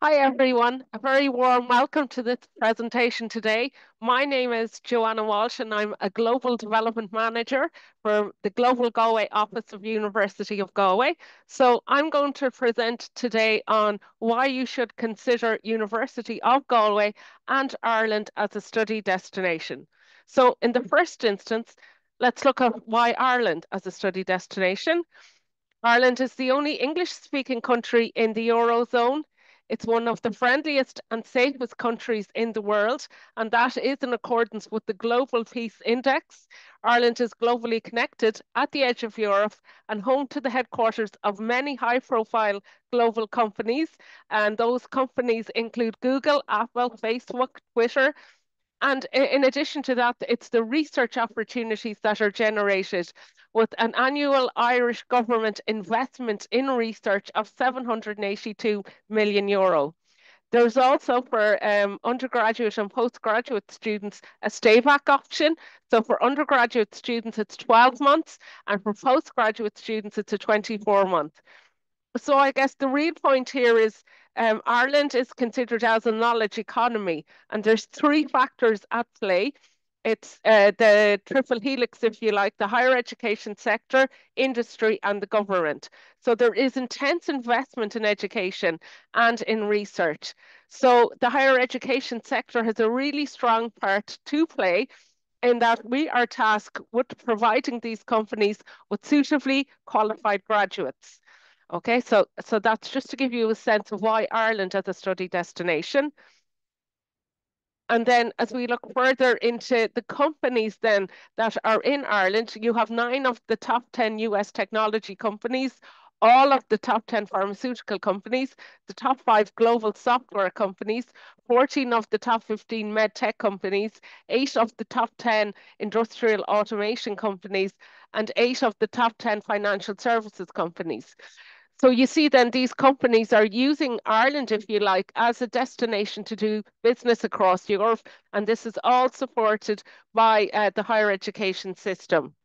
Hi everyone, a very warm welcome to this presentation today. My name is Joanna Walsh and I'm a Global Development Manager for the Global Galway Office of University of Galway. So I'm going to present today on why you should consider University of Galway and Ireland as a study destination. So in the first instance, let's look at why Ireland as a study destination. Ireland is the only English-speaking country in the Eurozone. It's one of the friendliest and safest countries in the world, and that is in accordance with the Global Peace Index. Ireland is globally connected at the edge of Europe and home to the headquarters of many high-profile global companies, and those companies include Google, Apple, Facebook, Twitter, and in addition to that, it's the research opportunities that are generated with an annual Irish government investment in research of 782 million euro. There's also for undergraduate and postgraduate students a stay back option. So for undergraduate students, it's 12 months, and for postgraduate students, it's a 24-month. So I guess the real point here is Ireland is considered as a knowledge economy, and there's three factors at play. It's the triple helix, if you like, the higher education sector, industry, and the government. So there is intense investment in education and in research. So the higher education sector has a really strong part to play in that we are tasked with providing these companies with suitably qualified graduates. Okay, so that's just to give you a sense of why Ireland as a study destination. And then as we look further into the companies then that are in Ireland, you have 9 of the top 10 US technology companies, all of the top 10 pharmaceutical companies, the top 5 global software companies, 14 of the top 15 med tech companies, 8 of the top 10 industrial automation companies, and 8 of the top 10 financial services companies. So you see then these companies are using Ireland, if you like, as a destination to do business across Europe. And this is all supported by the higher education system.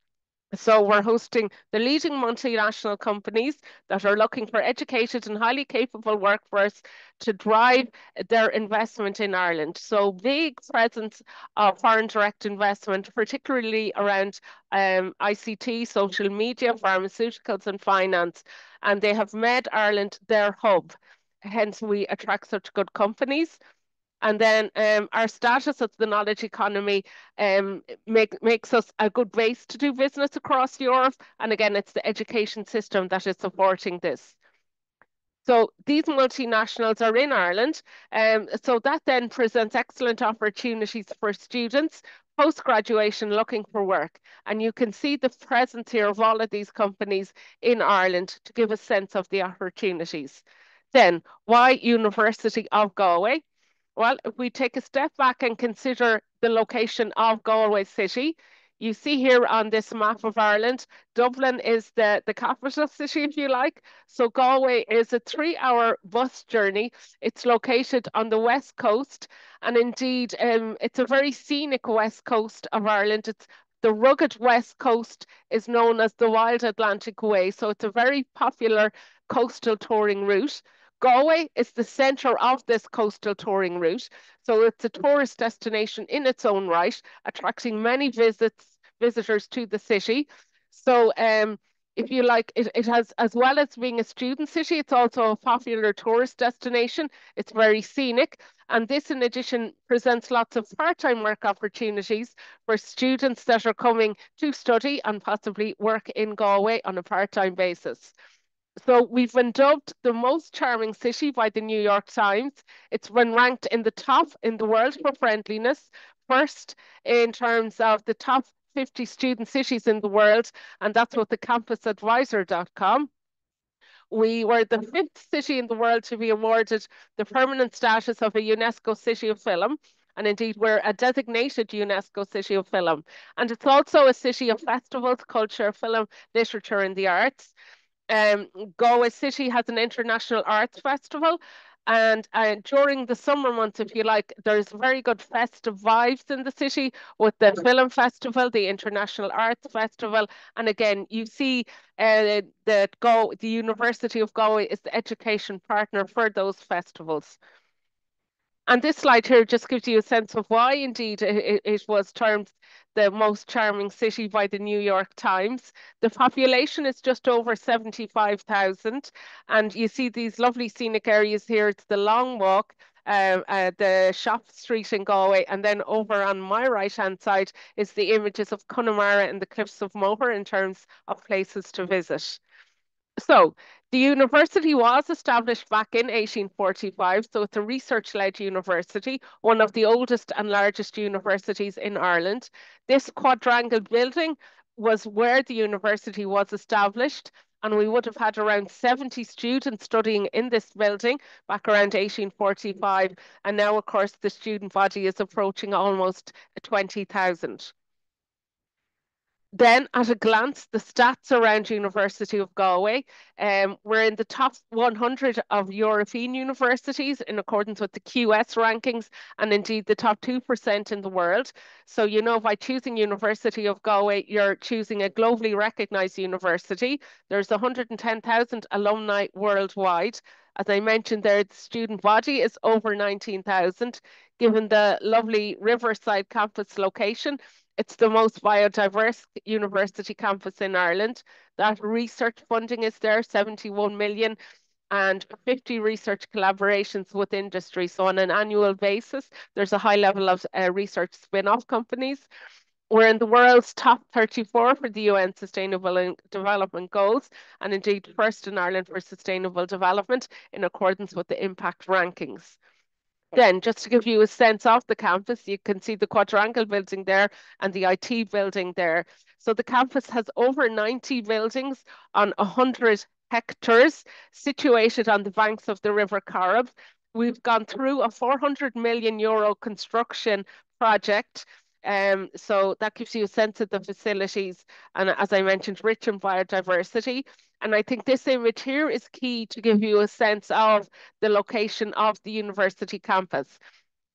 So we're hosting the leading multinational companies that are looking for educated and highly capable workforce to drive their investment in Ireland. So big presence of foreign direct investment, particularly around ICT, social media, pharmaceuticals and finance. And they have made Ireland their hub. Hence, we attract such good companies. And then our status as the knowledge economy makes us a good base to do business across Europe. And again, it's the education system that is supporting this. So these multinationals are in Ireland. So that then presents excellent opportunities for students post-graduation looking for work. And you can see the presence here of all of these companies in Ireland to give a sense of the opportunities. Then, why University of Galway? Well, if we take a step back and consider the location of Galway City, you see here on this map of Ireland, Dublin is the capital city, if you like. So Galway is a 3-hour bus journey. It's located on the west coast, and indeed, it's a very scenic west coast of Ireland. It's the rugged west coast is known as the Wild Atlantic Way, so it's a very popular coastal touring route. Galway is the centre of this coastal touring route. So it's a tourist destination in its own right, attracting many visitors to the city. So if you like, it has, as well as being a student city, it's also a popular tourist destination. It's very scenic. And this, in addition, presents lots of part-time work opportunities for students that are coming to study and possibly work in Galway on a part-time basis. So we've been dubbed the most charming city by the New York Times. It's been ranked in the top in the world for friendliness, first in terms of the top 50 student cities in the world, and that's what the campusadvisor.com. We were the 5th city in the world to be awarded the permanent status of a UNESCO City of Film. And indeed, we're a designated UNESCO City of Film. And it's also a city of festivals, culture, film, literature, and the arts. Galway City has an international arts festival, And during the summer months, if you like, there's very good festive vibes in the city with the film festival, the International Arts Festival. And again, you see that the University of Galway is the education partner for those festivals. And this slide here just gives you a sense of why indeed it was termed the most charming city by the New York Times. The population is just over 75,000. And you see these lovely scenic areas here. It's the Long Walk, the Shop Street in Galway. And then over on my right-hand side is the images of Connemara and the Cliffs of Moher in terms of places to visit. So the university was established back in 1845, so it's a research-led university, one of the oldest and largest universities in Ireland. This quadrangle building was where the university was established, and we would have had around 70 students studying in this building back around 1845, and now, of course, the student body is approaching almost 20,000. Then, at a glance, the stats around University of Galway. We're in the top 100 of European universities in accordance with the QS rankings, and indeed the top 2% in the world. So, you know, by choosing University of Galway, you're choosing a globally recognized university. There's 110,000 alumni worldwide. As I mentioned there, the student body is over 19,000. Given the lovely Riverside campus location, it's the most biodiverse university campus in Ireland. That research funding is there, 71 million, and 50 research collaborations with industry. So on an annual basis, there's a high level of research spin-off companies. We're in the world's top 34 for the UN Sustainable Development Goals, and indeed first in Ireland for sustainable development in accordance with the impact rankings. Then, just to give you a sense of the campus, you can see the quadrangle building there and the IT building there. So the campus has over 90 buildings on 100 hectares situated on the banks of the River Corrib. We've gone through a 400 million euro construction project. So that gives you a sense of the facilities. And as I mentioned, rich in biodiversity. And I think this image here is key to give you a sense of the location of the university campus.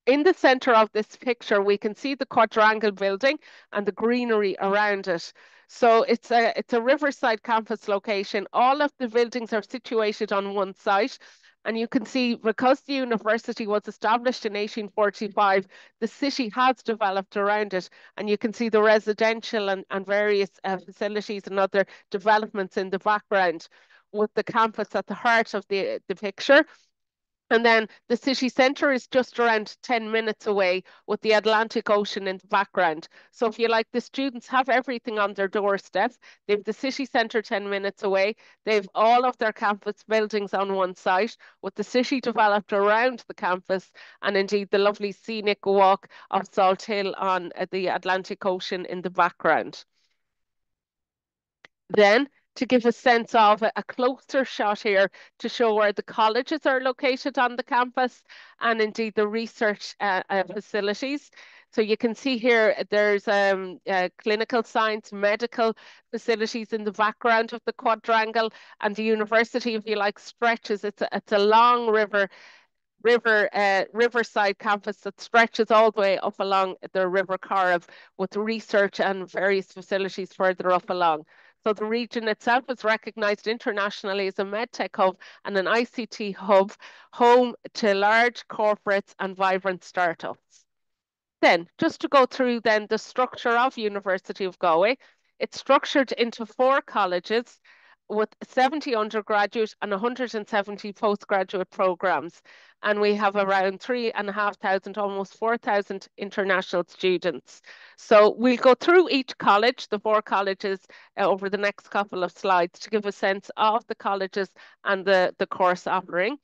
In the center of this picture, we can see the quadrangle building and the greenery around it. So it's a riverside campus location. All of the buildings are situated on one site. And you can see, because the university was established in 1845, the city has developed around it. And you can see the residential and various facilities and other developments in the background, with the campus at the heart of the picture. And then the city centre is just around 10 minutes away, with the Atlantic Ocean in the background. So if you like, the students have everything on their doorstep. They have the city centre 10 minutes away. They have all of their campus buildings on one site, with the city developed around the campus, and indeed the lovely scenic walk of Salt Hill on the Atlantic Ocean in the background. Then, to give a sense of a closer shot here to show where the colleges are located on the campus, and indeed the research facilities. So you can see here there's clinical science, medical facilities in the background of the quadrangle, and the university, if you like, stretches. It's a long riverside campus that stretches all the way up along the River Corrib, with research and various facilities further up along. So the region itself is recognised internationally as a medtech hub and an ICT hub, home to large corporates and vibrant startups. Then, just to go through then the structure of University of Galway, it's structured into 4 colleges with 70 undergraduate and 170 postgraduate programs. And we have around 3,500, almost 4,000 international students. So we'll go through each college, the 4 colleges, over the next couple of slides to give a sense of the colleges and the course offering.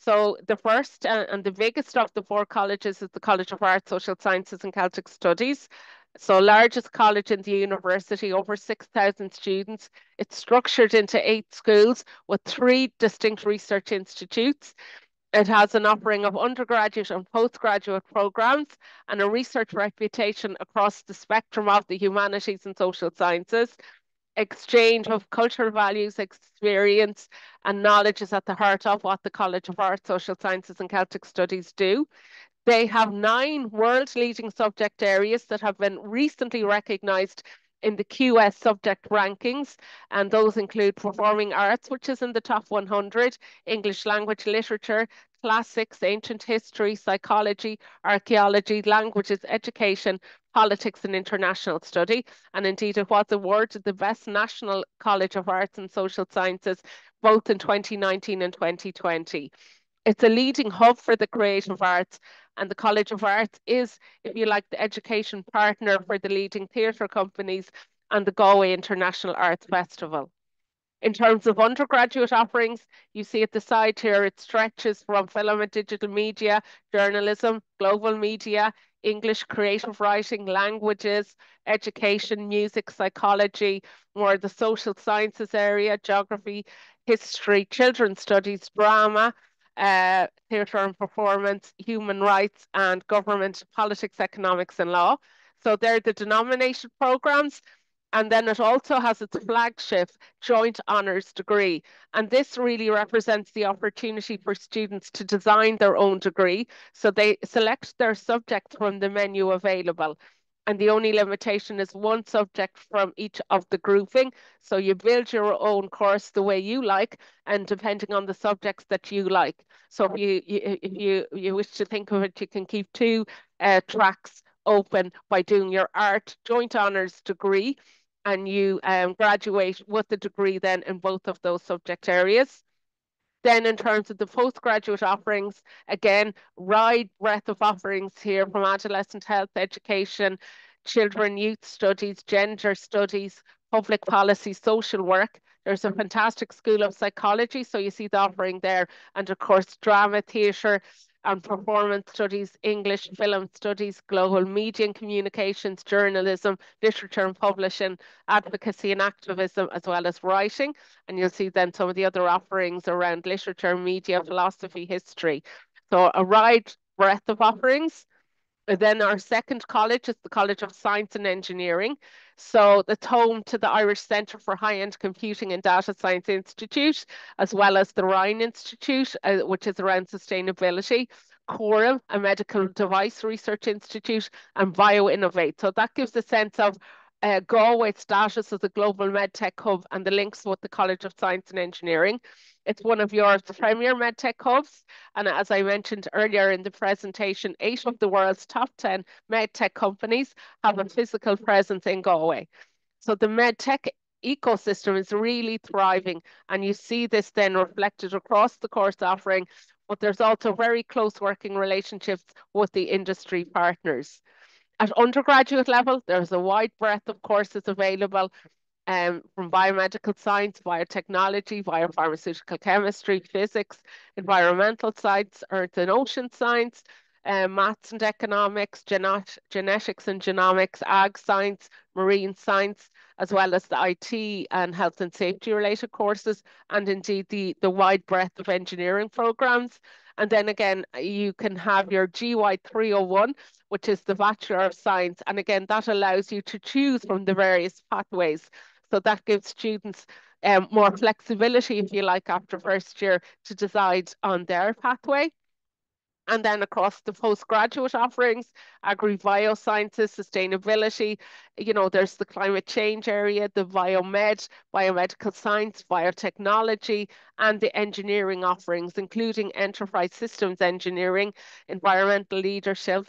So the first and the biggest of the 4 colleges is the College of Arts, Social Sciences and Celtic Studies. So largest college in the university, over 6,000 students. It's structured into 8 schools with 3 distinct research institutes. It has an offering of undergraduate and postgraduate programs and a research reputation across the spectrum of the humanities and social sciences. exchange of cultural values, experience, and knowledge is at the heart of what the College of Art, Social Sciences and Celtic Studies do. They have 9 world-leading subject areas that have been recently recognised in the QS subject rankings, and those include performing arts, which is in the top 100, English language, literature, classics, ancient history, psychology, archaeology, languages, education, politics and international study. And indeed, it was awarded the Best National College of Arts and Social Sciences, both in 2019 and 2020. It's a leading hub for the creative arts, and the College of Arts is, if you like, the education partner for the leading theatre companies and the Galway International Arts Festival. In terms of undergraduate offerings, you see at the side here, it stretches from film and digital media, journalism, global media, English creative writing, languages, education, music, psychology, more the social sciences area, geography, history, children's studies, drama, theatre and performance, human rights and government, politics, economics and law. So they're the denominated programs. And then it also has its flagship joint honours degree. And this really represents the opportunity for students to design their own degree. So they select their subject from the menu available. And the only limitation is 1 subject from each of the grouping. So you build your own course the way you like, and depending on the subjects that you like. So if you wish to think of it, you can keep 2 tracks open by doing your art joint honours degree, and you graduate with the degree then in both of those subject areas. Then in terms of the postgraduate offerings, again, wide breadth of offerings here from adolescent health, education, children, youth studies, gender studies, public policy, social work. There's a fantastic school of psychology, so you see the offering there, and of course drama, theatre, and performance studies, English, film studies, global media and communications, journalism, literature and publishing, advocacy and activism, as well as writing. And you'll see then some of the other offerings around literature, media, philosophy, history. So a wide breadth of offerings. And then our second college is the College of Science and Engineering. So it's home to the Irish Centre for High-End Computing and Data Science Institute, as well as the Rhine Institute, which is around sustainability, Coram, a medical device research institute, and BioInnovate. So that gives a sense of Galway's status as a global medtech hub and the links with the College of Science and Engineering. It's one of Europe's premier medtech hubs. And as I mentioned earlier in the presentation, 8 of the world's top 10 medtech companies have a physical presence in Galway. So the medtech ecosystem is really thriving. And you see this then reflected across the course offering, but there's also very close working relationships with the industry partners. At undergraduate level, there's a wide breadth of courses available from biomedical science, biotechnology, biopharmaceutical chemistry, physics, environmental science, earth and ocean science, maths and economics, genetics and genomics, ag science, marine science, as well as the IT and health and safety related courses, and indeed the wide breadth of engineering programs. And then again, you can have your GY 301, which is the Bachelor of Science. And again, that allows you to choose from the various pathways. So that gives students more flexibility, if you like, after first year to decide on their pathway. And then across the postgraduate offerings, agri-biosciences, sustainability, there's the climate change area, the biomed, biomedical science, biotechnology, and the engineering offerings, including enterprise systems engineering, environmental leadership,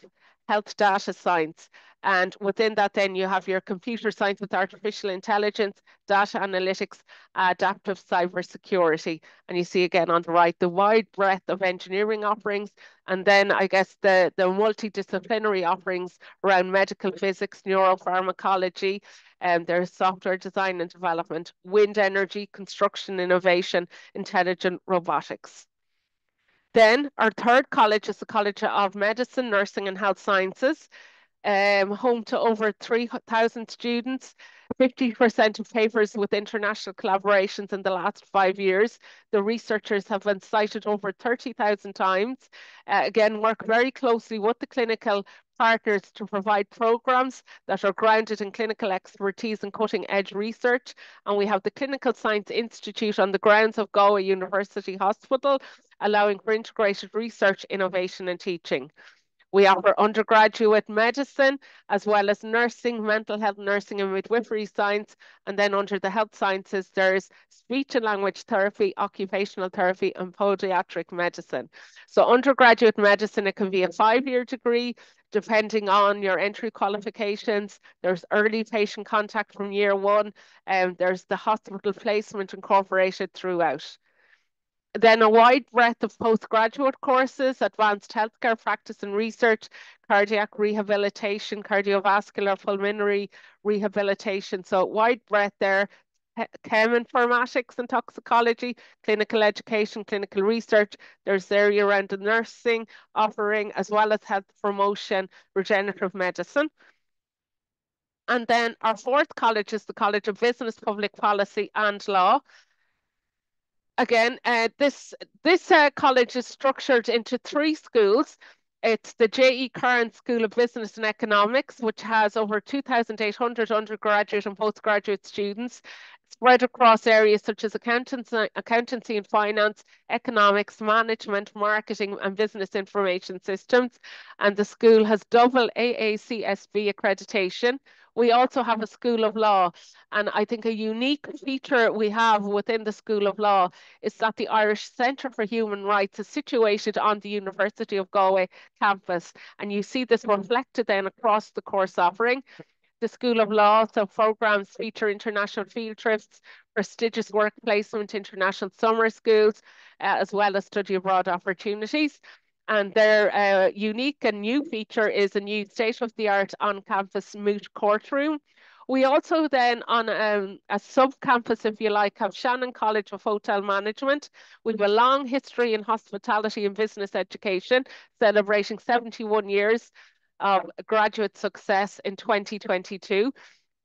health data science. And within that, then you have your computer science with artificial intelligence, data analytics, adaptive cybersecurity. And you see again on the right, the wide breadth of engineering offerings. And then I guess the multidisciplinary offerings around medical physics, neuropharmacology, there's software design and development, wind energy, construction innovation, intelligent robotics. Then our third college is the College of Medicine, Nursing and Health Sciences, home to over 3,000 students, 50% of papers with international collaborations in the last 5 years. The researchers have been cited over 30,000 times. Again, work very closely with the clinical partners to provide programs that are grounded in clinical expertise and cutting-edge research. And we have the Clinical Science Institute on the grounds of Galway University Hospital, allowing for integrated research, innovation and teaching. We offer undergraduate medicine, as well as nursing, mental health nursing and midwifery science. And then under the health sciences, there's speech and language therapy, occupational therapy, and podiatric medicine. So undergraduate medicine, it can be a 5-year degree, depending on your entry qualifications. There's early patient contact from year 1, and there's the hospital placement incorporated throughout. Then a wide breadth of postgraduate courses, advanced healthcare practice and research, cardiac rehabilitation, cardiovascular, pulmonary rehabilitation. So wide breadth there. Cheminformatics and toxicology, clinical education, clinical research. There's area around the nursing offering, as well as health promotion, regenerative medicine. And then our fourth college is the College of Business, Public Policy and Law. Again, this college is structured into 3 schools. It's the J.E. Curran School of Business and Economics, which has over 2,800 undergraduate and postgraduate students spread across areas such as accountancy and finance, economics, management, marketing, and business information systems. And the school has double AACSB accreditation. We also have a School of Law, and I think a unique feature we have within the School of Law is that the Irish Centre for Human Rights is situated on the University of Galway campus, and you see this reflected then across the course offering. The School of Law, so programs feature international field trips, prestigious work placement, international summer schools, as well as study abroad opportunities. And their unique and new feature is a new state-of-the-art on-campus moot courtroom. We also then, on a sub-campus, if you like, have Shannon College of Hotel Management. We have a long history in hospitality and business education, celebrating 71 years of graduate success in 2022.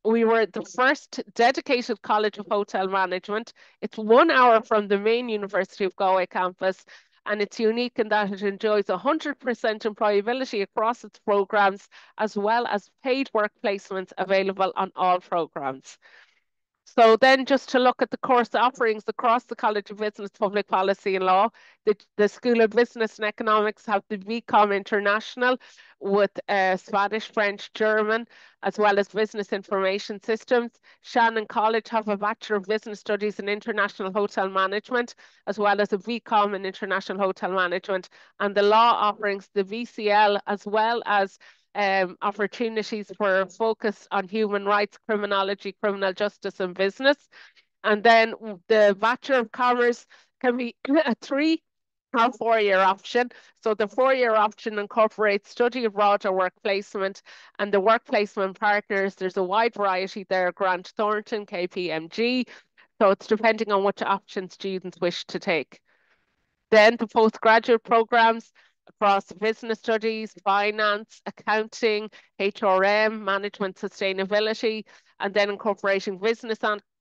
We were the first dedicated College of Hotel Management. It's 1 hour from the main University of Galway campus, and it's unique in that it enjoys 100% employability across its programs, as well as paid work placements available on all programs. So then just to look at the course offerings across the College of Business, Public Policy and Law, the School of Business and Economics have the BCom International with Spanish, French, German, as well as Business Information Systems. Shannon College have a Bachelor of Business Studies in International Hotel Management, as well as a BCom in International Hotel Management. And the law offerings, the VCL, as well as opportunities for focus on human rights, criminology, criminal justice and business. And then the Bachelor of Commerce can be a 3 or 4-year option. So the 4-year option incorporates study abroad or work placement, and the work placement partners, there's a wide variety there, Grant Thornton, KPMG. So it's depending on which option students wish to take. Then the postgraduate programs across business studies, finance, accounting, HRM, management sustainability, and then incorporating business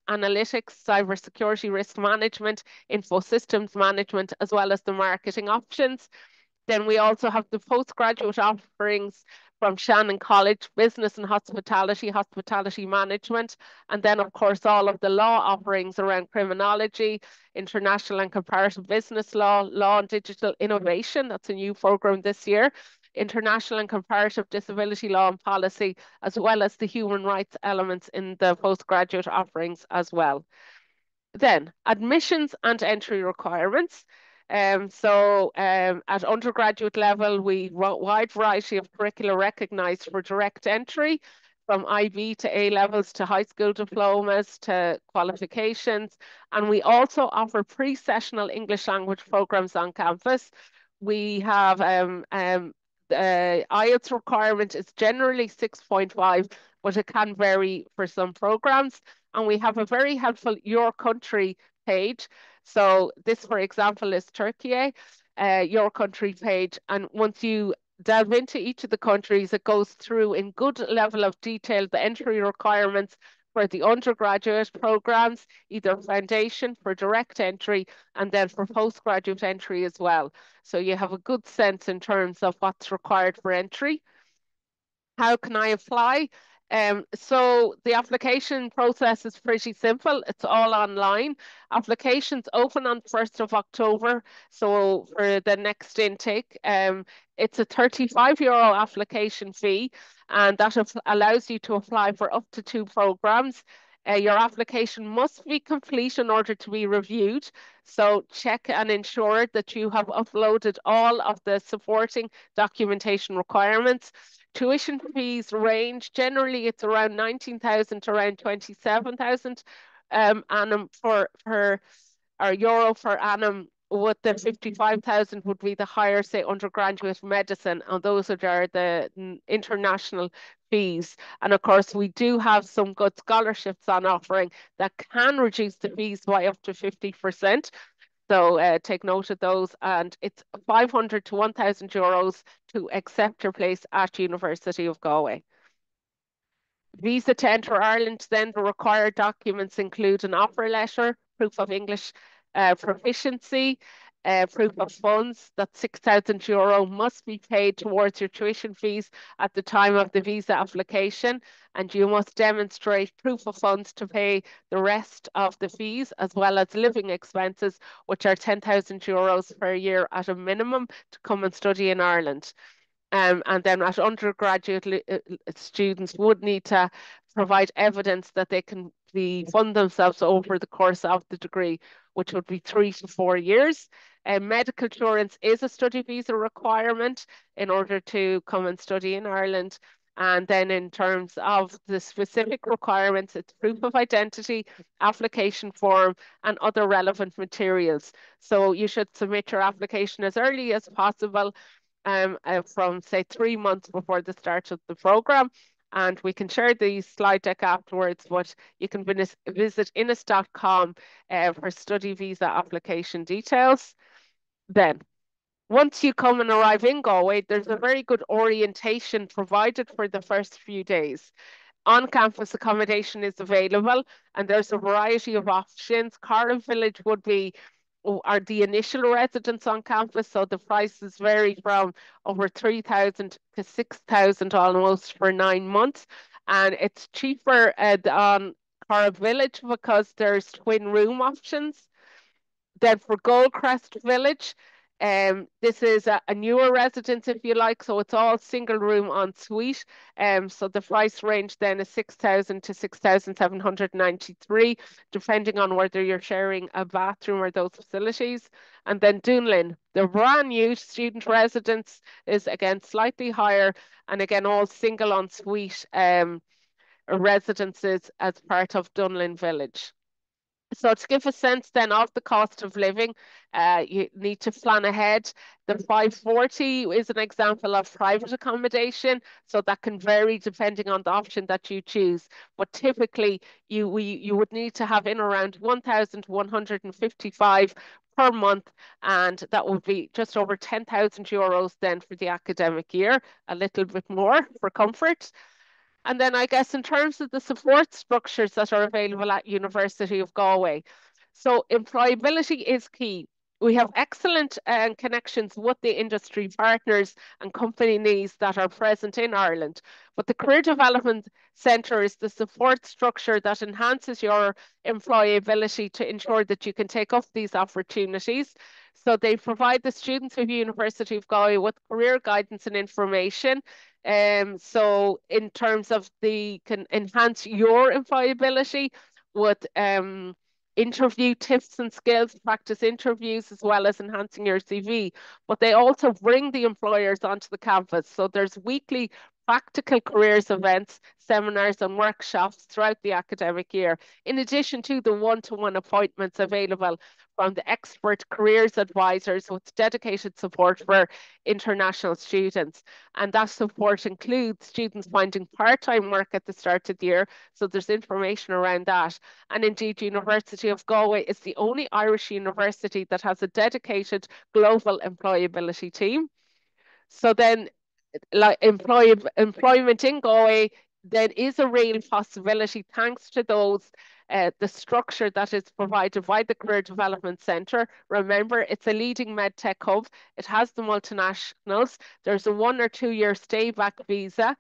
analytics, cybersecurity risk management, info systems management, as well as the marketing options. Then we also have the postgraduate offerings from Shannon College, Business and Hospitality, Hospitality Management, and then of course all of the law offerings around criminology, international and comparative business law, law and digital innovation, that's a new program this year, international and comparative disability law and policy, as well as the human rights elements in the postgraduate offerings as well. Then admissions and entry requirements. At undergraduate level, we wide variety of curricula recognised for direct entry, from IB to A levels to high school diplomas to qualifications. And we also offer pre-sessional English language programs on campus. We have the IELTS requirement is generally 6.5, but it can vary for some programs. And we have a very helpful Your Country page. So this, for example, is Turkey, Your Country page. And once you delve into each of the countries, it goes through in good level of detail the entry requirements for the undergraduate programs, either foundation for direct entry and then for postgraduate entry as well. So you have a good sense in terms of what's required for entry. How can I apply? So the application process is pretty simple. It's all online. Applications open on 1st of October. So for the next intake, it's a €35 application fee, and that allows you to apply for up to 2 programs. Your application must be complete in order to be reviewed. So check and ensure that you have uploaded all of the supporting documentation requirements. Tuition fees range. Generally, it's around 19,000 to around 27,000 annum for per or euro per annum. With the 55,000 would be the higher, say, undergraduate medicine, and those are the international fees. And of course, we do have some good scholarships on offering that can reduce the fees by up to 50%. So take note of those, and it's 500 to €1,000 to accept your place at University of Galway. Visa to enter Ireland, then the required documents include an offer letter, proof of English proficiency, proof of funds. That €6,000 must be paid towards your tuition fees at the time of the visa application, and you must demonstrate proof of funds to pay the rest of the fees, as well as living expenses, which are €10,000 per year at a minimum to come and study in Ireland. And then at undergraduate students would need to provide evidence that they can fund themselves over the course of the degree, which would be 3 to 4 years. Medical insurance is a study visa requirement in order to come and study in Ireland. And then in terms of the specific requirements, it's proof of identity, application form, and other relevant materials. So you should submit your application as early as possible, from say 3 months before the start of the program. And we can share the slide deck afterwards, but you can visit innis.com for study visa application details. Then, once you come and arrive in Galway, there's a very good orientation provided for the first few days. On-campus accommodation is available, and there's a variety of options. Cardiff Village would be are the initial residents on campus, so the prices vary from over 3,000 to 6,000 almost for 9 months, and it's cheaper on Cardiff Village because there's twin room options. Then for Goldcrest Village, this is a newer residence, if you like, so it's all single room en suite. So the price range then is 6,000 to 6,793, depending on whether you're sharing a bathroom or those facilities. And then Dunlin, the brand new student residence, is again slightly higher, and again all single en suite residences as part of Dunlin Village. So to give a sense then of the cost of living, you need to plan ahead. The 540 is an example of private accommodation, so that can vary depending on the option that you choose. But typically, you would need to have in around 1,155 per month, and that would be just over €10,000 then for the academic year, a little bit more for comfort. And then I guess in terms of the support structures that are available at University of Galway, so employability is key. We have excellent connections with the industry partners and companies that are present in Ireland, but the Career Development Centre is the support structure that enhances your employability to ensure that you can take up these opportunities. So they provide the students of University of Galway with career guidance and information. So in terms of can enhance your employability with interview tips and skills, practice interviews, as well as enhancing your CV. But they also bring the employers onto the campus. So there's weekly practical careers events, seminars and workshops throughout the academic year, in addition to the one-to-one appointments available from the expert careers advisors with dedicated support for international students. And that support includes students finding part-time work at the start of the year, so there's information around that. And indeed, University of Galway is the only Irish university that has a dedicated global employability team. So then, like employment in Galway, there is a real possibility thanks to the structure that is provided by the Career Development Centre. Remember, it's a leading medtech hub. It has the multinationals. There's a 1 or 2 year stay back visa.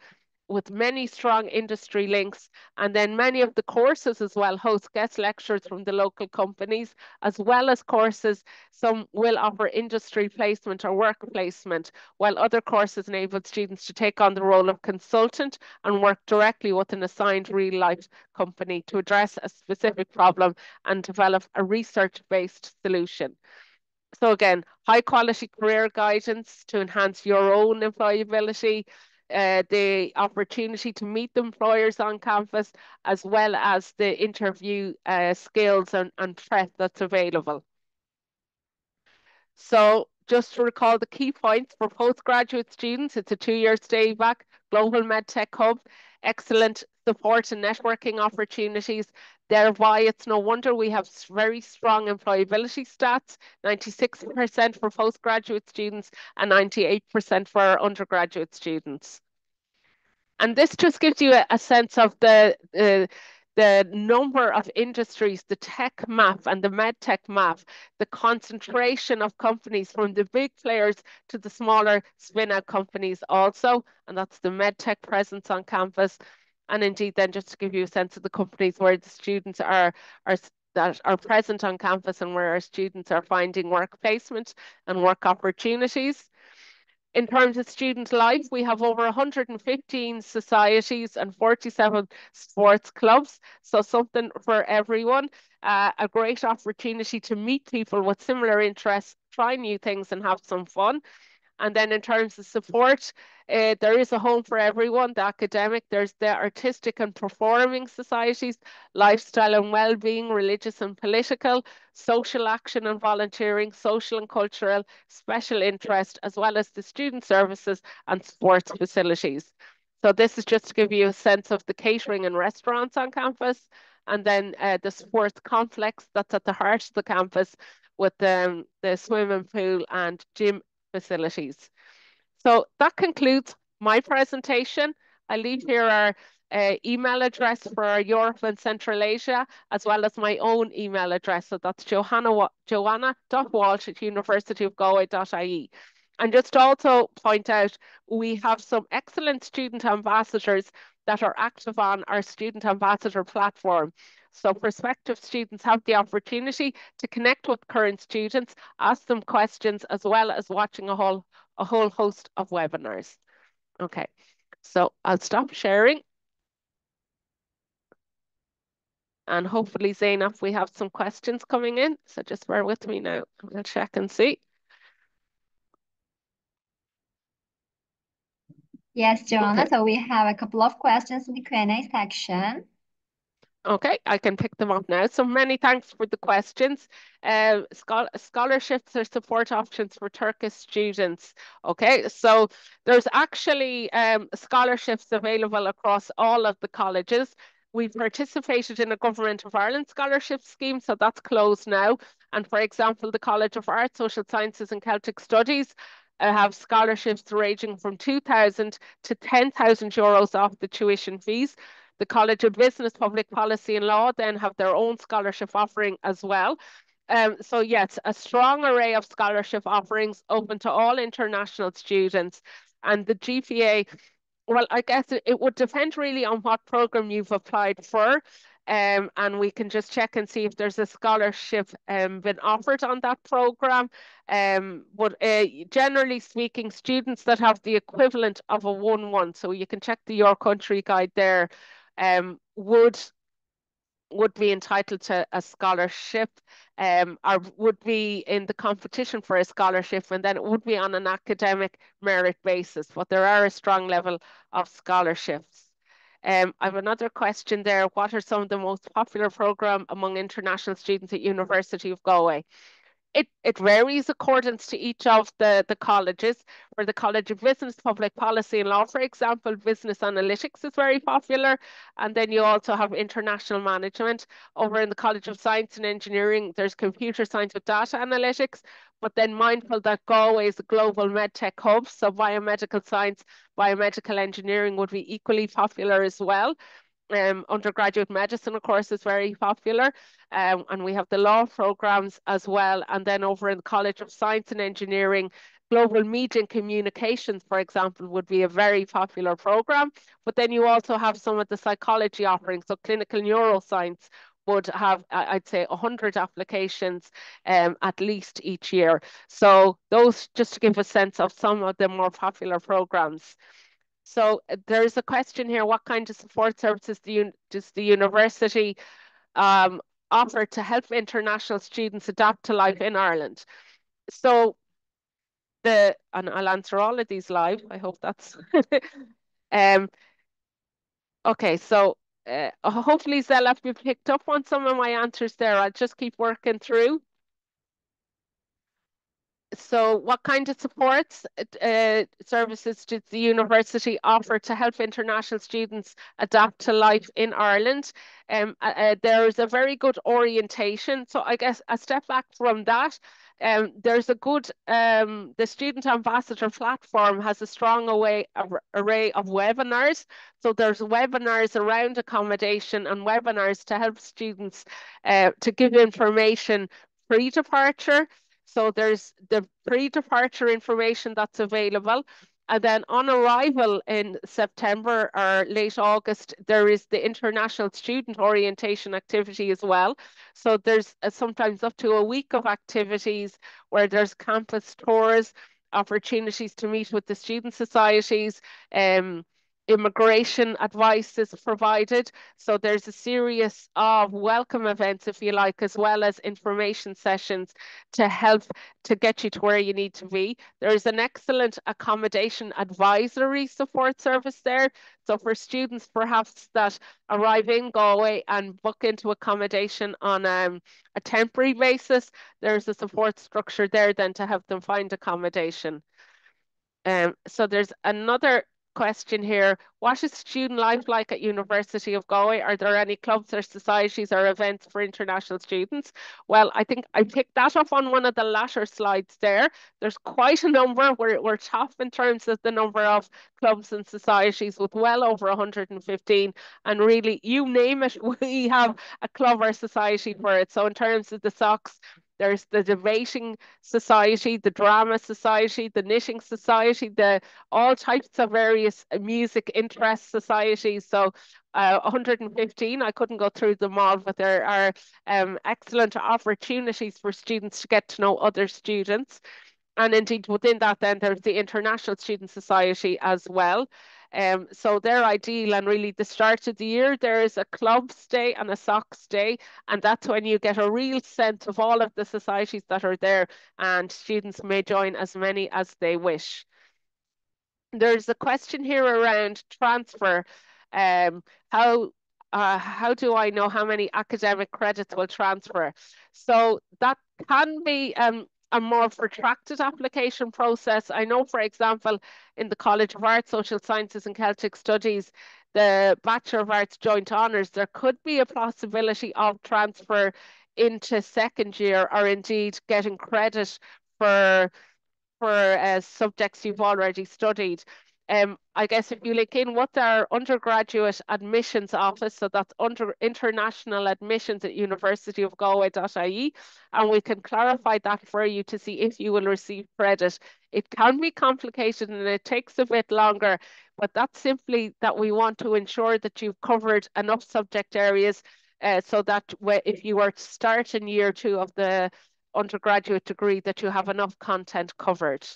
with many strong industry links, and then many of the courses as well host guest lecturers from the local companies, as well as courses. Some will offer industry placement or work placement, while other courses enable students to take on the role of consultant and work directly with an assigned real-life company to address a specific problem and develop a research-based solution. So again, high quality career guidance to enhance your own employability, the opportunity to meet the employers on campus, as well as the interview skills and prep that's available. So just to recall the key points for postgraduate students, it's a 2-year stay back, global medtech hub, excellent support and networking opportunities. Thereby, it's no wonder we have very strong employability stats, 96% for postgraduate students and 98% for our undergraduate students. And this just gives you a sense of the number of industries, the tech map and the medtech map, the concentration of companies from the big players to the smaller spin-out companies also, and that's the medtech presence on campus. And indeed, then just to give you a sense of the companies where the students that are present on campus and where our students are finding work placement and work opportunities. In terms of student life, we have over 115 societies and 47 sports clubs. So something for everyone, a great opportunity to meet people with similar interests, try new things and have some fun. And then in terms of support, there is a home for everyone, the academic, there's the artistic and performing societies, lifestyle and well-being, religious and political, social action and volunteering, social and cultural, special interest, as well as the student services and sports facilities. So this is just to give you a sense of the catering and restaurants on campus, and then the sports complex that's at the heart of the campus with the swimming pool and gym facilities. So that concludes my presentation. I leave here our email address for Europe and Central Asia, as well as my own email address. So that's joanna.walsh@universityofgalway.ie. And just also point out, we have some excellent student ambassadors that are active on our student ambassador platform. So prospective students have the opportunity to connect with current students, ask them questions, as well as watching a whole host of webinars. Okay, so I'll stop sharing. And hopefully, Zainab, we have some questions coming in. So just bear with me now. I'll check and see. Yes, Joanna. Okay. So we have a couple of questions in the Q&A section. Okay, I can pick them up now. So many thanks for the questions. Scholarships or support options for Turkish students. Okay, so there's actually scholarships available across all of the colleges. We've participated in a Government of Ireland scholarship scheme, so that's closed now. And for example, the College of Arts, Social Sciences and Celtic Studies have scholarships ranging from 2,000 to 10,000 euros off the tuition fees. The College of Business, Public Policy and Law then have their own scholarship offering as well. So yes, a strong array of scholarship offerings open to all international students. And the GPA, well, I guess it would depend really on what program you've applied for. And we can just check and see if there's a scholarship been offered on that program. But generally speaking, students that have the equivalent of a 1-1, so you can check the Your Country guide there, would be entitled to a scholarship, or would be in the competition for a scholarship, and then it would be on an academic merit basis, but there are a strong level of scholarships. I have another question there. What are some of the most popular programs among international students at University of Galway? It varies according to each of the colleges. For the College of Business, Public Policy and Law, for example, business analytics is very popular. And then you also have international management. Over in the College of Science and Engineering, there's computer science with data analytics. But then mindful that Galway is a global medtech hub, so biomedical science, biomedical engineering would be equally popular as well. Undergraduate medicine, of course, is very popular. And we have the law programs as well. And then over in the College of Science and Engineering, global media and communications, for example, would be a very popular program. But then you also have some of the psychology offerings. So clinical neuroscience would have, I'd say, 100 applications at least each year. So those, just to give a sense of some of the more popular programs. So there's a question here: what kind of support services does the university offer to help international students adapt to life in Ireland? So and I'll answer all of these live. I hope that's okay. So hopefully, Zella, if you picked up on some of my answers there, I'll just keep working through. So what kind of supports services does the university offer to help international students adapt to life in Ireland? There's a very good orientation. So I guess a step back from that, there's a good, the Student Ambassador platform has a strong array of webinars. So there's webinars around accommodation and webinars to help students to give information pre-departure. So there's the pre-departure information that's available. And then on arrival in September or late August, there is the international student orientation activity as well. So there's sometimes up to a week of activities where there's campus tours, opportunities to meet with the student societies, immigration advice is provided. So there's a series of welcome events, if you like, as well as information sessions to help to get you to where you need to be. There is an excellent accommodation advisory support service there. So for students perhaps that arrive in Galway and book into accommodation on a temporary basis, there's a support structure there then to help them find accommodation. So there's another question here. What is student life like at University of Galway? Are there any clubs or societies or events for international students? Well, I think I picked that up on one of the latter slides there. There's quite a number. We're top in terms of the number of clubs and societies with well over 115. And really, you name it, we have a club or society for it. So in terms of the socks, there's the debating society, the drama society, the knitting society, all types of various music interest societies. So 115, I couldn't go through them all, but there are excellent opportunities for students to get to know other students. And indeed, within that, then there's the International Student Society as well. So they're ideal, and really the start of the year, there is a clubs day and a socks day, and that's when you get a real sense of all of the societies that are there, and students may join as many as they wish. There's a question here around transfer. How do I know how many academic credits will transfer? So that can be a more protracted application process. I know, for example, in the College of Arts, Social Sciences and Celtic Studies, the Bachelor of Arts Joint Honours, there could be a possibility of transfer into second year, or indeed getting credit for subjects you've already studied. I guess if you link in what's our undergraduate admissions office, so that's under international admissions at universityofgalway.ie, and we can clarify that for you to see if you will receive credit. It can be complicated and it takes a bit longer, but that's simply that we want to ensure that you've covered enough subject areas so that if you were to start in year 2 of the undergraduate degree, that you have enough content covered.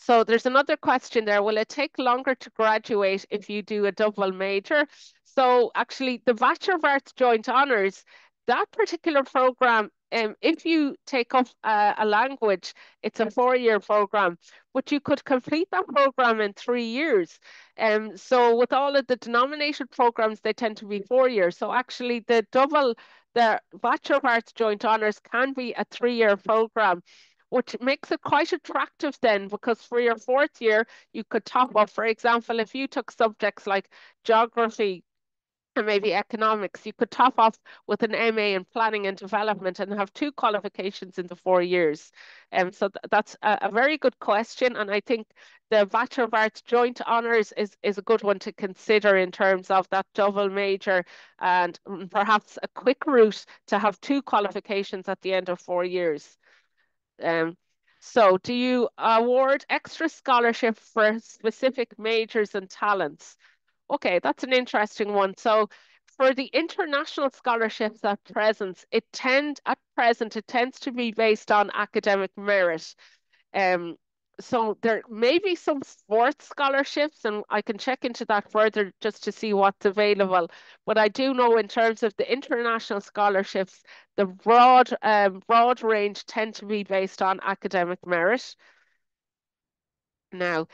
So there's another question there. Will it take longer to graduate if you do a double major? So actually the Bachelor of Arts Joint Honours, that particular program, if you take up a language, it's a 4-year program, but you could complete that program in 3 years. So with all of the denominated programs, they tend to be 4 years. So actually the Bachelor of Arts Joint Honours can be a 3-year program, which makes it quite attractive then, because for your 4th year, you could top up. For example, if you took subjects like geography, and maybe economics. You could top off with an MA in planning and development and have 2 qualifications in the 4 years. So that's a very good question. And I think the Bachelor of Arts joint honours is a good one to consider in terms of that double major and perhaps a quick route to have 2 qualifications at the end of 4 years. So do you award extra scholarship for specific majors and talents? Okay, that's an interesting one. So for the international scholarships at present, it tends to be based on academic merit. Um, so there may be some sports scholarships, and I can check into that further just to see what's available. But I do know in terms of the international scholarships, the broad range tend to be based on academic merit. Now,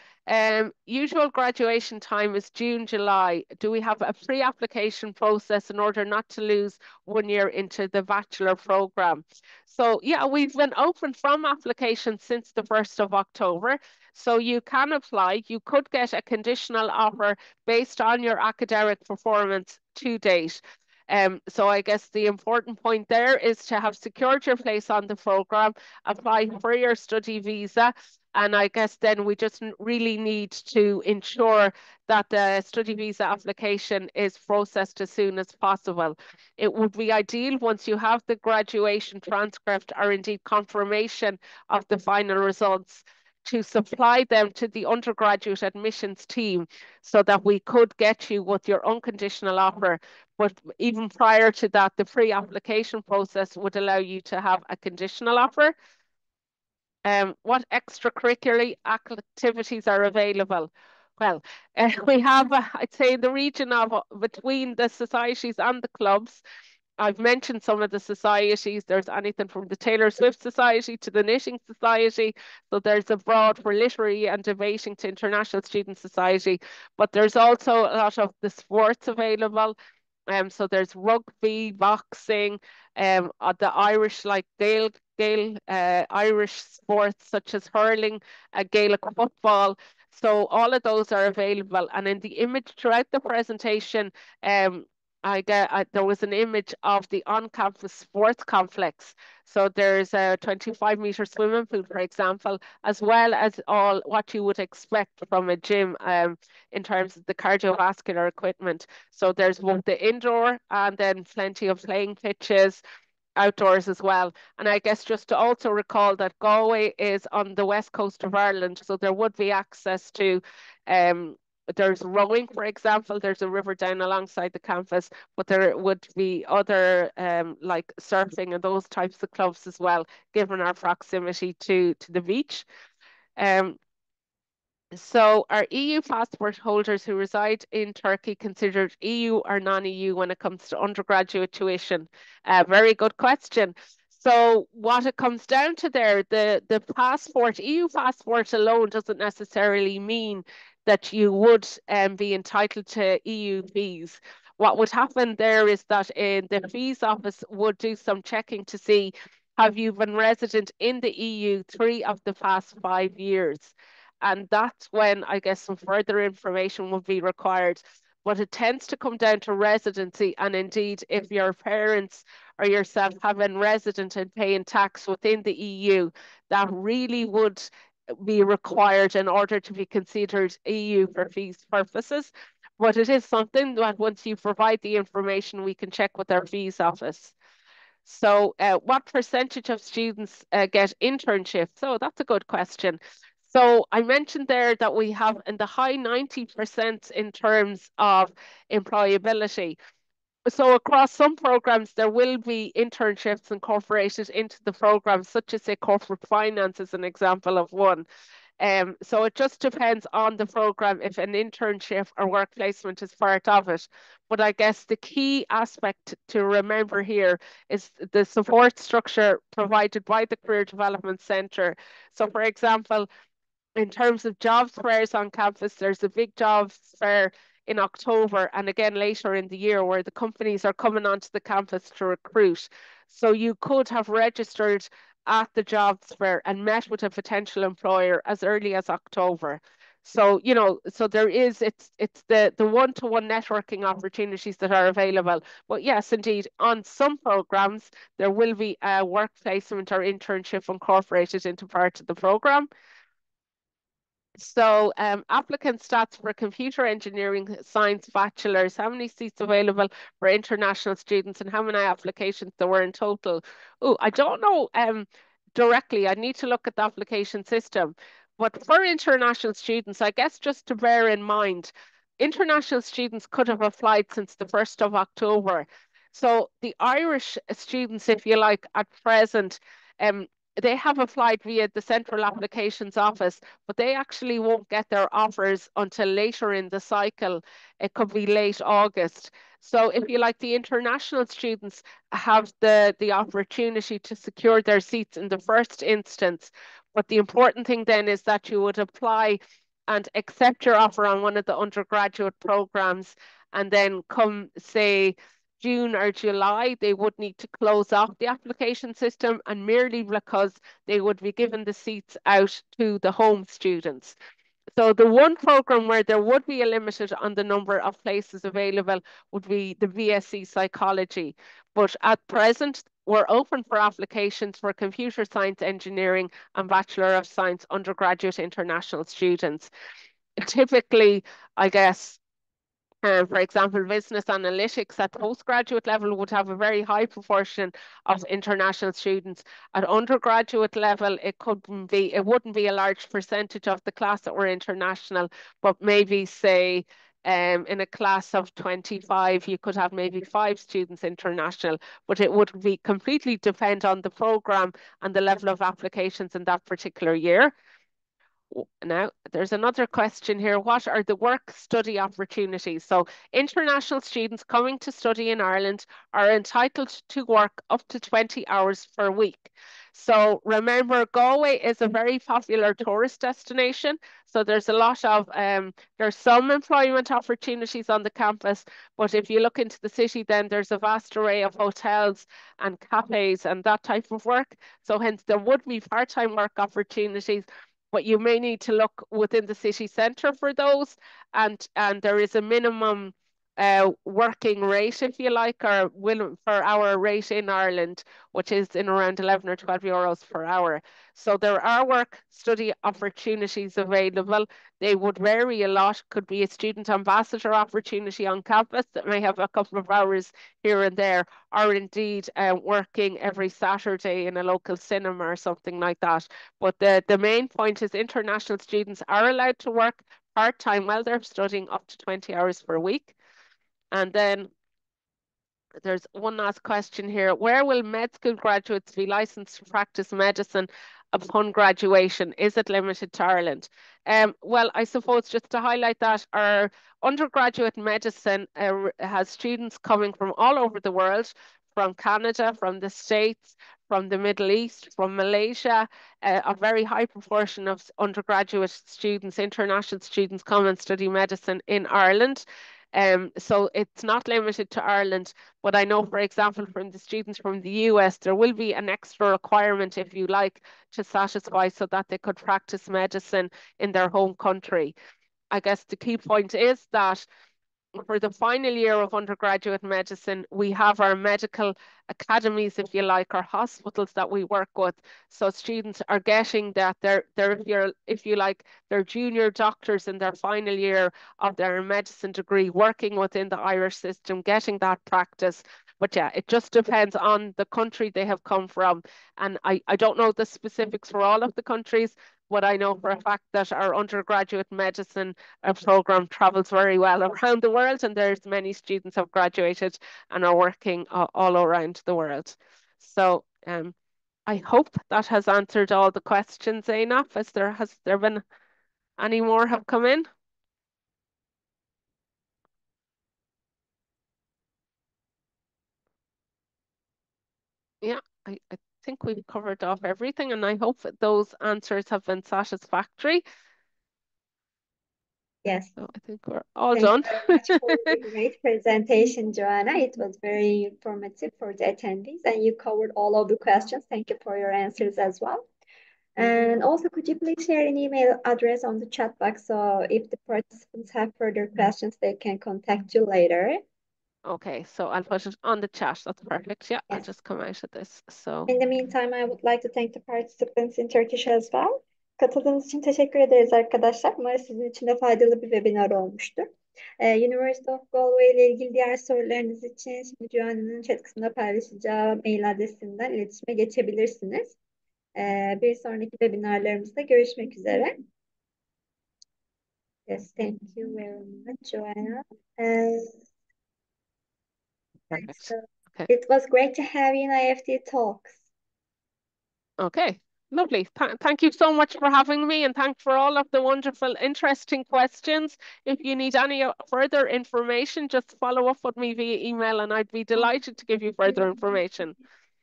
usual graduation time is June, July. Do we have a pre-application process in order not to lose 1 year into the bachelor program? So yeah, we've been open from application since the 1st of October. So you can apply. You could get a conditional offer based on your academic performance to date. So I guess the important point there is to have secured your place on the program, apply for your study visa, and I guess then we just really need to ensure that the study visa application is processed as soon as possible. It would be ideal once you have the graduation transcript or indeed confirmation of the final results to supply them to the undergraduate admissions team so that we could get you with your unconditional offer. But even prior to that, the pre-application process would allow you to have a conditional offer. What extracurricular activities are available? Well, we have, I'd say, in the region of between the societies and the clubs. I've mentioned some of the societies. There's anything from the Taylor Swift Society to the Knitting Society. So there's a broad for literary and debating to International Student Society. But there's also a lot of the sports available. So there's rugby, boxing, the Irish like Gael Irish sports such as hurling, Gaelic football. So all of those are available. And in the image throughout the presentation, there was an image of the on-campus sports complex. So there's a 25-meter swimming pool, for example, as well as all what you would expect from a gym in terms of the cardiovascular equipment. So there's both the indoor and then plenty of playing pitches, outdoors as well. And I guess just to also recall that Galway is on the west coast of Ireland, so there would be access to there's rowing, for example, there's a river down alongside the campus, but there would be other like surfing and those types of clubs as well, given our proximity to the beach. So are EU passport holders who reside in Turkey considered EU or non-EU when it comes to undergraduate tuition? Very good question. So what it comes down to there, the passport, EU passport alone doesn't necessarily mean that you would be entitled to EU fees. What would happen there is that the fees office would do some checking to see, have you been resident in the EU 3 of the past 5 years? And that's when I guess some further information will be required. But it tends to come down to residency, and indeed, if your parents or yourself have been resident and paying tax within the EU, that really would be required in order to be considered EU for fees purposes. But it is something that once you provide the information, we can check with our fees office. So what percentage of students get internships? So that's a good question. So I mentioned there that we have in the high 90% in terms of employability. So across some programs, there will be internships incorporated into the program, such as say corporate finance is an example of one. So it just depends on the program if an internship or work placement is part of it. But I guess the key aspect to remember here is the support structure provided by the Career Development Centre. So for example, in terms of jobs fairs on campus, there's a big jobs fair in October and again later in the year where the companies are coming onto the campus to recruit. So you could have registered at the jobs fair and met with a potential employer as early as October. So, you know, so there is, it's the one-to-one networking opportunities that are available. But yes, indeed, on some programs, there will be a work placement or internship incorporated into part of the program. So applicant stats for computer engineering science bachelors, how many seats available for international students and how many applications there were in total? Oh, I don't know directly. I need to look at the application system. But for international students, I guess just to bear in mind, international students could have applied since the 1st of October. So the Irish students, if you like, at present, they have applied via the Central Applications Office, but they actually won't get their offers until later in the cycle. It could be late August. So if you like, the international students have the opportunity to secure their seats in the first instance. But the important thing then is that you would apply and accept your offer on one of the undergraduate programs, and then come, say, June or July, they would need to close off the application system, and merely because they would be given the seats out to the home students. So the one program where there would be a limit on the number of places available would be the BSc Psychology. But at present, we're open for applications for computer science engineering and Bachelor of Science undergraduate international students. Typically, I guess, for example, business analytics at postgraduate level would have a very high proportion of international students. At undergraduate level, it wouldn't be a large percentage of the class that were international, but maybe say in a class of 25, you could have maybe 5 students international, but it would be completely depend on the program and the level of applications in that particular year. Now, there's another question here. What are the work study opportunities? So international students coming to study in Ireland are entitled to work up to 20 hours per week. So remember, Galway is a very popular tourist destination. So there's a lot of, there's some employment opportunities on the campus, but if you look into the city, then there's a vast array of hotels and cafes and that type of work. So hence there would be part-time work opportunities, but you may need to look within the city centre for those. And there is a minimum working rate, if you like, or per hour rate in Ireland, which is in around 11 or 12 euros per hour. So there are work study opportunities available. They would vary a lot. Could be a student ambassador opportunity on campus that may have a couple of hours here and there, or indeed working every Saturday in a local cinema or something like that. But the main point is international students are allowed to work part-time while they're studying up to 20 hours per week. And then there's one last question here. Where will med school graduates be licensed to practice medicine upon graduation? Is it limited to Ireland? Well, I suppose just to highlight that our undergraduate medicine has students coming from all over the world, from Canada, from the States, from the Middle East, from Malaysia. A very high proportion of undergraduate students, international students, come and study medicine in Ireland. So it's not limited to Ireland, but I know, for example, from the students from the US, there will be an extra requirement, if you like, to satisfy so that they could practice medicine in their home country. I guess the key point is that for the final year of undergraduate medicine, we have our medical academies, if you like, our hospitals that we work with. So students are getting that they're if you like, they're junior doctors in their final year of their medicine degree, working within the Irish system, getting that practice. But yeah, it just depends on the country they have come from. And I don't know the specifics for all of the countries, but I know for a fact that our undergraduate medicine program travels very well around the world, and there's many students have graduated and are working all around the world. So I hope that has answered all the questions, Zainab. Has there been any more have come in? Yeah, I think we've covered off everything, and I hope that those answers have been satisfactory. Yes. So I think we're all Thank done. you very much for the great presentation, Joanna. It was very informative for the attendees, and you covered all of the questions. Thank you for your answers as well. And also, could you please share an email address on the chat box so if the participants have further questions, they can contact you later? Okay, so I'll put it on the chat. That's perfect. Yeah, I'll Yes. just come out of this. So In the meantime, I would like to thank the participants in Turkish as well. Katıldığınız için teşekkür ederiz arkadaşlar. Umarım sizin için de faydalı bir webinar olmuştur. University of Galway ile ilgili diğer sorularınız için şimdi Joanna'nın chat kısmında paylaşacağı mail adresinden iletişime geçebilirsiniz. Bir sonraki webinarlarımızda görüşmek üzere. Yes, thank you very much, Joanna. perfect. So Okay. it was great to have you in IEFT Talks. Okay. Lovely. Thank you so much for having me, and thanks for all of the wonderful, interesting questions. If you need any further information, just follow up with me via email, and I'd be delighted to give you further information.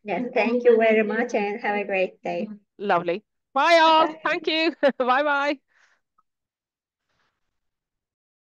Yes, thank you very much and have a great day. Lovely. Bye all. Bye. Thank you. Bye bye.